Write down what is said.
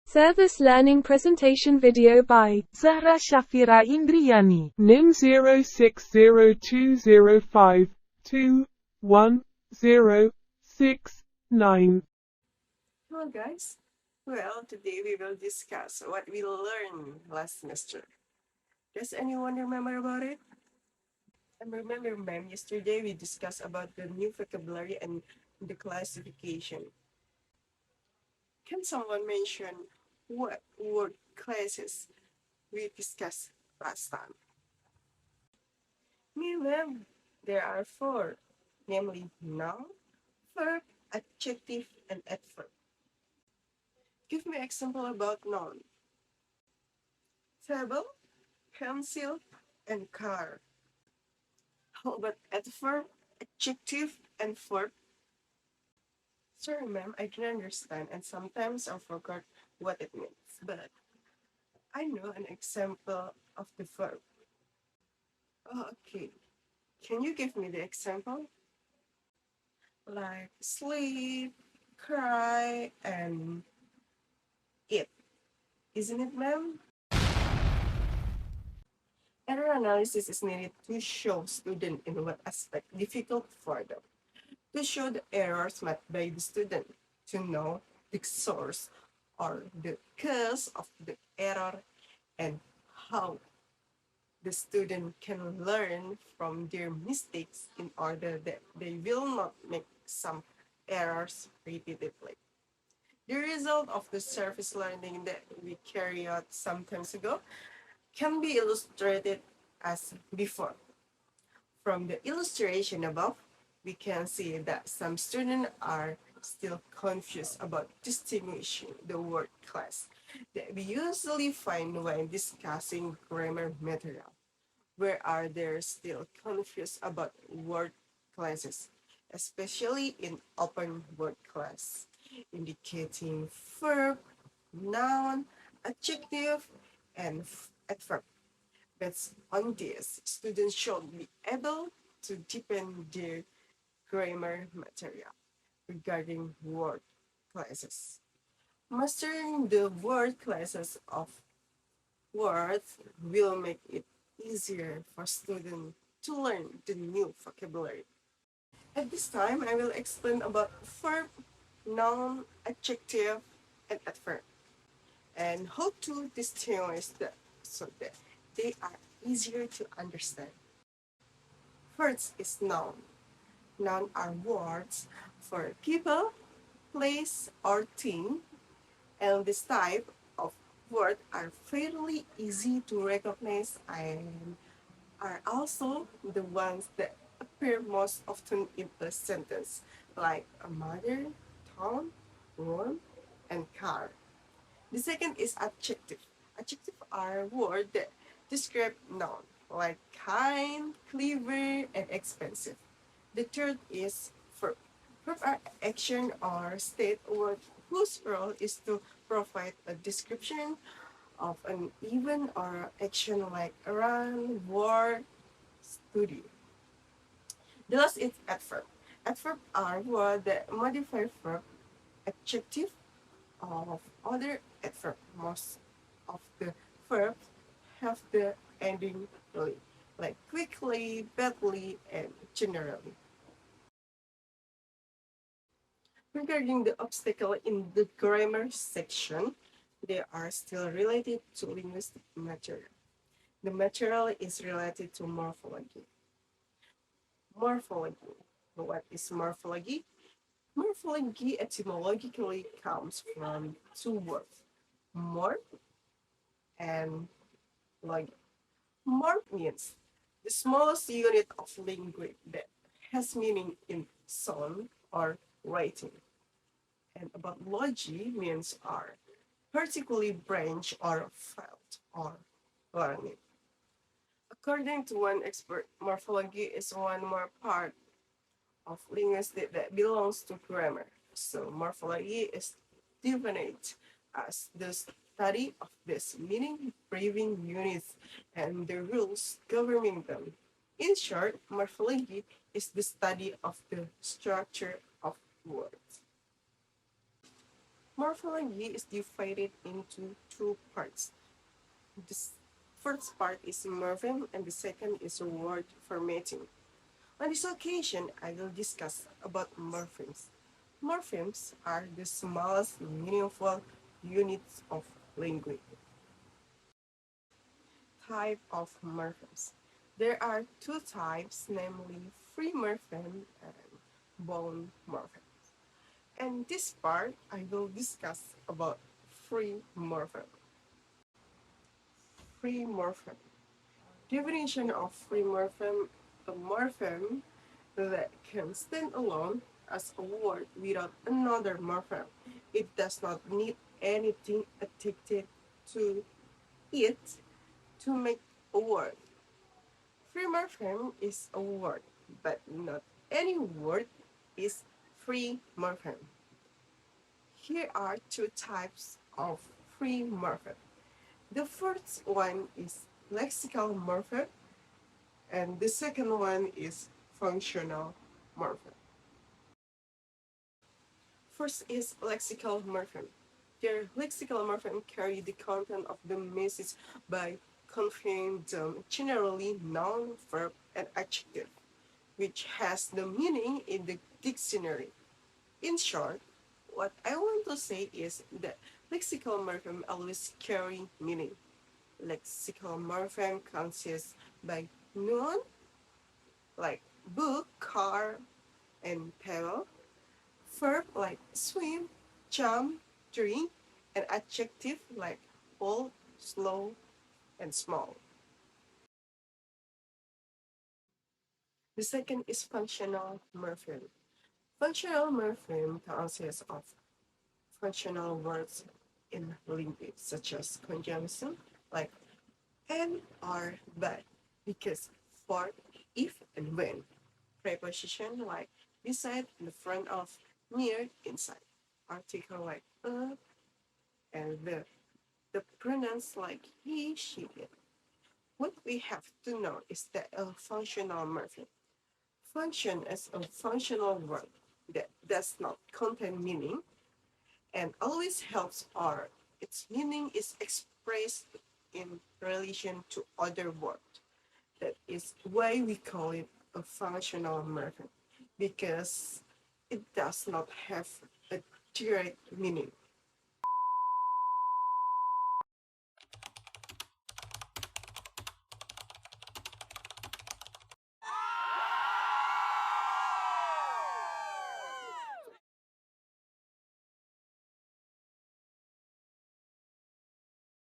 Service Learning Presentation Video by Zahra Shafira Indriyani. NIM 0602052106 Hello guys. Well, today we will discuss what we learned last semester. Does anyone remember about it? I remember, ma'am, yesterday we discussed about the new vocabulary and the classification. Can someone mention what word classes we discussed last time? Me, ma'am, there are 4, namely noun, verb, adjective, and adverb. Give me example about noun. Table, pencil, and car. How about adverb, adjective, and verb? Sorry, ma'am, I didn't understand, and sometimes I forgot what it means, but I know an example of the verb. Oh, okay. Can you give me the example? Like sleep, cry, and eat. Isn't it, ma'am? Error analysis is needed to show students in what aspect difficult for them. To show the errors made by the student, to know the source or the cause of the error, and how the student can learn from their mistakes in order that they will not make some errors repeatedly. The result of the surface learning that we carried out some times ago can be illustrated as before. From the illustration above, we can see that some students are still confused about distinguishing the word class that we usually find when discussing grammar material. Where are they still confused about word classes, especially in open word class, indicating verb, noun, adjective, and adverb. Based on this, students should be able to deepen their grammar material regarding word classes. Mastering the word classes of words will make it easier for students to learn the new vocabulary. At this time, I will explain about verb, noun, adjective, and adverb, and how to distinguish them so that they are easier to understand. First is noun. Noun are words for people, place, or thing, and this type of word are fairly easy to recognize and are also the ones that appear most often in a sentence, like a mother, town, room, and car. The second is adjective. Adjectives are words that describe noun, like kind, clever, and expensive. The third is verb. Verb are action or state word whose role is to provide a description of an event or action like run, work, study. The last is adverb. Adverb are words that modify verb, adjective, of other adverb. Most of the verbs have the ending ly, like quickly, badly, and generally. Regarding the obstacle in the grammar section, they are still related to linguistic material. The material is related to morphology. Morphology. What is morphology? Morphology etymologically comes from 2 words, morph and logy. Morph means the smallest unit of language that has meaning in sound or writing. And about logy means are particularly branch or felt or learning. According to one expert, morphology is one more part of linguistics that belongs to grammar. So morphology is defined as the study of this meaning braving units and the rules governing them. In short, morphology is the study of the structure of words. Morphology is divided into two parts. The first part is morpheme and the second is word formatting. On this occasion, I will discuss about morphemes. Morphemes are the smallest meaningful units of language. Type of morphemes. There are two types, namely free morpheme and bound morpheme. And this part, I will discuss about free morpheme. Free morpheme. Definition of free morpheme: a morpheme that can stand alone as a word without another morpheme. It does not need anything attached to it to make a word. Free morpheme is a word, but not any word is free morpheme. Here are two types of free morpheme. The first one is lexical morpheme, and the second one is functional morpheme. First is lexical morpheme. Their lexical morpheme carry the content of the message by conveying them generally noun, verb, and adjective, which has the meaning in the dictionary. In short, what I want to say is that lexical morpheme always carry meaning. Lexical morpheme consists by noun like book, car, and pebble, verb like swim, jump, drink, and adjective like old, slow, and small. The second is functional morpheme. Functional morpheme consists of functional words in linguistics, such as conjunction, like and, or, but, because, for, if, and when. Preposition like beside, in front of, near, inside. Article like and the pronouns like he, she, it. What we have to know is that a functional morpheme function as a functional word that does not contain meaning and always helps or its meaning is expressed in relation to other words. That is why we call it a functional morpheme, because it does not have a direct meaning.